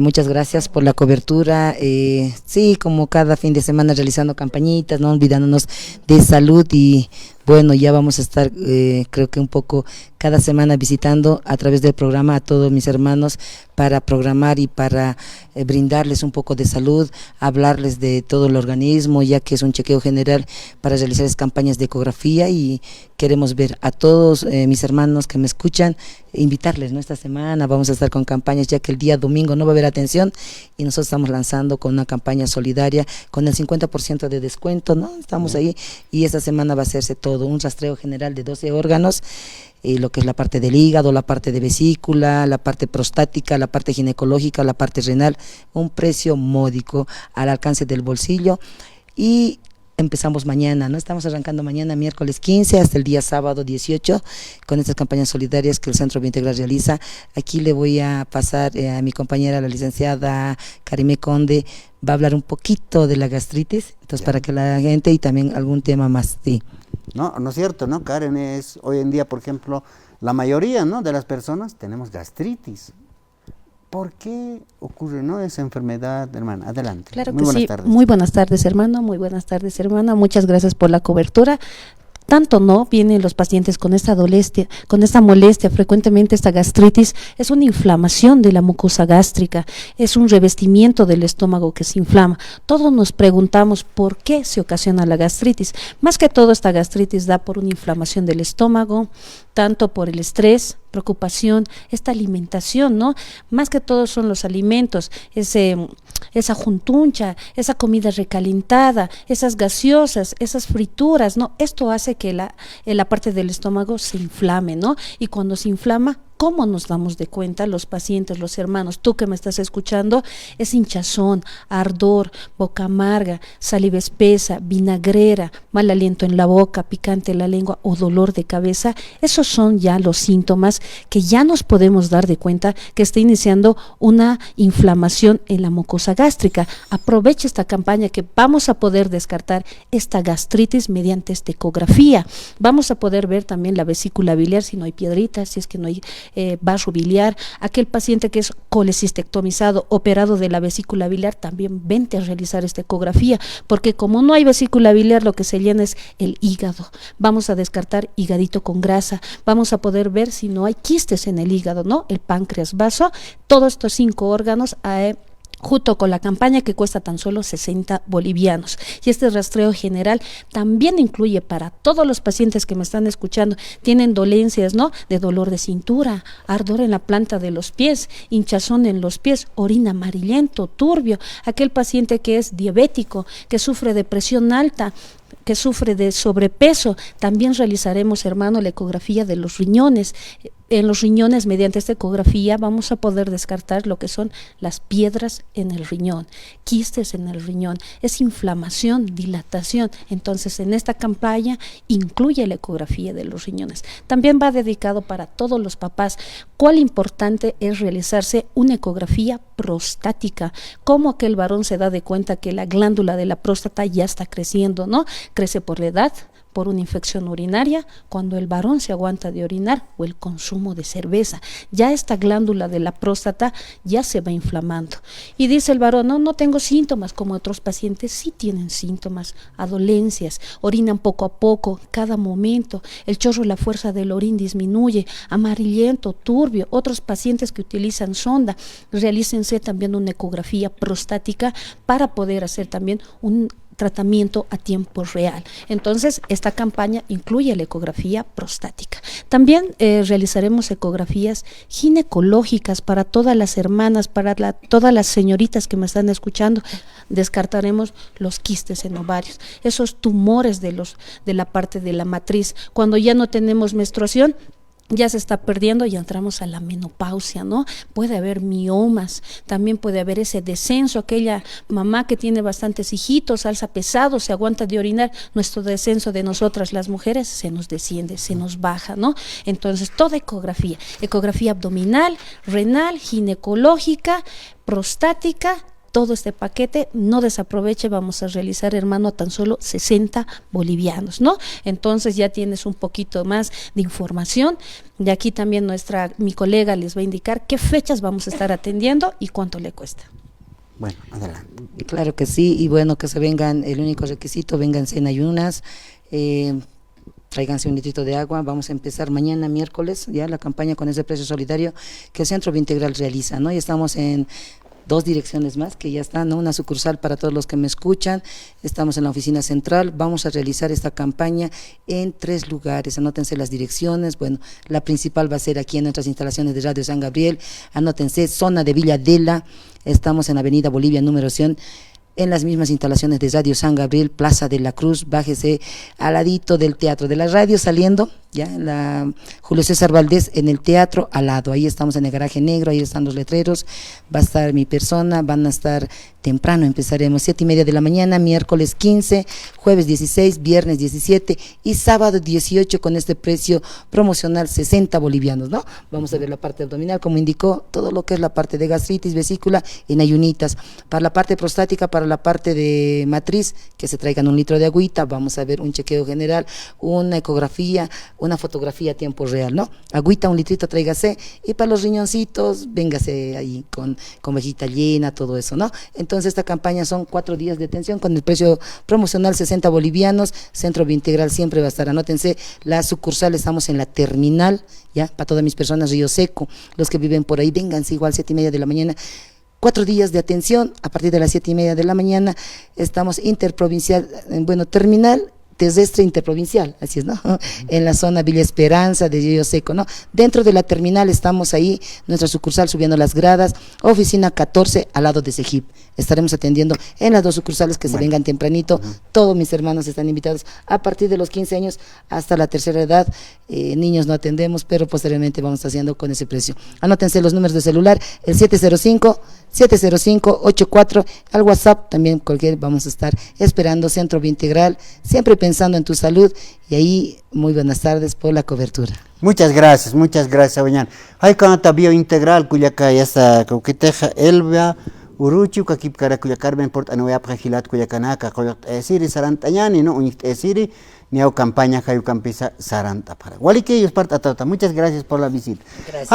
Muchas gracias por la cobertura. Sí, como cada fin de semana realizando campañitas, no olvidándonos de salud y bueno, ya vamos a estar, creo que un poco cada semana visitando a través del programa a todos mis hermanos para programar y para brindarles un poco de salud, hablarles de todo el organismo, ya que es un chequeo general para realizar campañas de ecografía y queremos ver a todos mis hermanos que me escuchan, invitarles, ¿no? Esta semana vamos a estar con campañas, ya que el día domingo no va a haber atención y nosotros estamos lanzando con una campaña solidaria con el 50% de descuento, ¿no? Estamos ahí y esta semana va a hacerse todo, un rastreo general de 12 órganos, lo que es la parte del hígado, la parte de vesícula, la parte prostática, la parte ginecológica, la parte renal, un precio módico al alcance del bolsillo y empezamos mañana, ¿no? Estamos arrancando mañana, miércoles 15, hasta el día sábado 18, con estas campañas solidarias que el Centro Biointegral realiza. Aquí le voy a pasar a mi compañera, la licenciada Karime Conde, va a hablar un poquito de la gastritis, entonces para que la gente y también algún tema más, sí. No es cierto, ¿no? Karen, es hoy en día, por ejemplo, la mayoría, ¿no?, de las personas tenemos gastritis. ¿Por qué ocurre, no, esa enfermedad, hermana? Adelante. Claro Muy que buenas sí. tardes. Muy buenas tardes, hermano. Muy buenas tardes, hermana. Muchas gracias por la cobertura. Tanto no vienen los pacientes con esta molestia, frecuentemente esta gastritis es una inflamación de la mucosa gástrica, es un revestimiento del estómago que se inflama. Todos nos preguntamos por qué se ocasiona la gastritis. Más que todo, esta gastritis da por una inflamación del estómago, tanto por el estrés, preocupación, esta alimentación, ¿no? Más que todo son los alimentos, esa juntuncha, esa comida recalentada, esas gaseosas, esas frituras, ¿no? Esto hace que la parte del estómago se inflame, ¿no? Y cuando se inflama, ¿cómo nos damos de cuenta los pacientes, los hermanos? Tú que me estás escuchando, es hinchazón, ardor, boca amarga, saliva espesa, vinagrera, mal aliento en la boca, picante en la lengua o dolor de cabeza. Esos son ya los síntomas que ya nos podemos dar de cuenta que está iniciando una inflamación en la mucosa gástrica. Aprovecha esta campaña que vamos a poder descartar esta gastritis mediante esta ecografía. Vamos a poder ver también la vesícula biliar si no hay piedritas, si es que no hay vaso biliar. Aquel paciente que es colecistectomizado, operado de la vesícula biliar, también vente a realizar esta ecografía, porque como no hay vesícula biliar, lo que se llena es el hígado. Vamos a descartar hígadito con grasa, vamos a poder ver si no hay quistes en el hígado, ¿no? El páncreas, vaso, todos estos 5 órganos junto con la campaña que cuesta tan solo 60 bolivianos. Y este rastreo general también incluye para todos los pacientes que me están escuchando, tienen dolencias, ¿no?, de dolor de cintura, ardor en la planta de los pies, hinchazón en los pies, orina amarillento, turbio, aquel paciente que es diabético, que sufre de presión alta, que sufre de sobrepeso, también realizaremos, hermano, la ecografía de los riñones. En los riñones, mediante esta ecografía, vamos a poder descartar lo que son las piedras en el riñón, quistes en el riñón, es inflamación, dilatación. Entonces, en esta campaña incluye la ecografía de los riñones. También va dedicado para todos los papás. Cuál importante es realizarse una ecografía prostática, cómo aquel varón se da de cuenta que la glándula de la próstata ya está creciendo, ¿no? Crece por la edad, por una infección urinaria, cuando el varón se aguanta de orinar o el consumo de cerveza. Ya esta glándula de la próstata ya se va inflamando. Y dice el varón, no tengo síntomas como otros pacientes. Sí tienen síntomas, dolencias, orinan poco a poco, cada momento, el chorro, la fuerza del orín disminuye, amarillento, turbio. Otros pacientes que utilizan sonda, realícense también una ecografía prostática para poder hacer también un tratamiento a tiempo real. Entonces, esta campaña incluye la ecografía prostática. También realizaremos ecografías ginecológicas para todas las hermanas, para todas las señoritas que me están escuchando. Descartaremos los quistes en ovarios, esos tumores de la parte de la matriz. Cuando ya no tenemos menstruación, ya se está perdiendo y entramos a la menopausia, ¿no? Puede haber miomas, también puede haber ese descenso, aquella mamá que tiene bastantes hijitos, alza pesado, se aguanta de orinar, nuestro descenso de nosotras las mujeres se nos desciende, se nos baja, ¿no? Entonces, toda ecografía abdominal, renal, ginecológica, prostática, todo este paquete, no desaproveche, vamos a realizar, hermano, tan solo 60 bolivianos, ¿no? Entonces ya tienes un poquito más de información, y aquí también mi colega les va a indicar qué fechas vamos a estar atendiendo y cuánto le cuesta. Bueno, adelante. Claro que sí, y bueno, que se vengan, el único requisito, vénganse en ayunas, tráiganse un litrito de agua. Vamos a empezar mañana miércoles ya la campaña con ese precio solidario que el Centro Integral realiza, ¿no? Y estamos en 2 direcciones más que ya están, ¿no? Una sucursal para todos los que me escuchan, estamos en la oficina central, vamos a realizar esta campaña en 3 lugares, anótense las direcciones. Bueno, la principal va a ser aquí en nuestras instalaciones de Radio San Gabriel, anótense, zona de Villa Dela, estamos en Avenida Bolivia número 100, en las mismas instalaciones de Radio San Gabriel, Plaza de la Cruz, bájese al ladito del Teatro de la Radio, saliendo, ya, la Julio César Valdés, en el teatro al lado, ahí estamos en el garaje negro, ahí están los letreros, va a estar mi persona, van a estar temprano, empezaremos 7:30 de la mañana, miércoles 15, jueves 16, viernes 17 y sábado 18 con este precio promocional 60 bolivianos, ¿no? Vamos a ver la parte abdominal, como indicó, todo lo que es la parte de gastritis, vesícula, en ayunitas, para la parte prostática, para la parte de matriz, que se traigan 1 litro de agüita, vamos a ver un chequeo general, una ecografía, una fotografía a tiempo real, ¿no? Agüita, 1 litrito, tráigase, y para los riñoncitos, véngase ahí con vejita llena, todo eso, ¿no? Entonces esta campaña son 4 días de atención con el precio promocional 60 bolivianos, Centro Biointegral siempre va a estar, anótense, la sucursal, estamos en la terminal, ya, para todas mis personas, Río Seco, los que viven por ahí, vénganse igual 7:30 de la mañana, 4 días de atención, a partir de las 7:30 de la mañana, estamos interprovincial, bueno, terminal, terrestre interprovincial, así es, ¿no? En la zona Villa Esperanza, de Río Seco, ¿no? Dentro de la terminal estamos ahí, nuestra sucursal subiendo las gradas, oficina 14 al lado de Sejib. Estaremos atendiendo en las 2 sucursales que se vengan tempranito, todos mis hermanos están invitados a partir de los 15 años hasta la tercera edad, niños no atendemos, pero posteriormente vamos haciendo con ese precio. Anótense los números de celular, el 705-84, al WhatsApp también cualquier, vamos a estar esperando, Centro Biointegral, siempre pensando en tu salud, y ahí muy buenas tardes por la cobertura. Muchas gracias, Abañán. Hay canta Biointegral, Cuyaca, ya está, Coqueteja, Elba, Uruchu, Kakip Caracuya Carmen, Port Anuea Prajilat, Cuyacanaka, Coyot Esiri, Sarantañani, ¿no? Unit Esiri, Niao Campaña, Jayu Campisa, Saranta para. Walique, ellos parta. Muchas gracias por la visita. Gracias.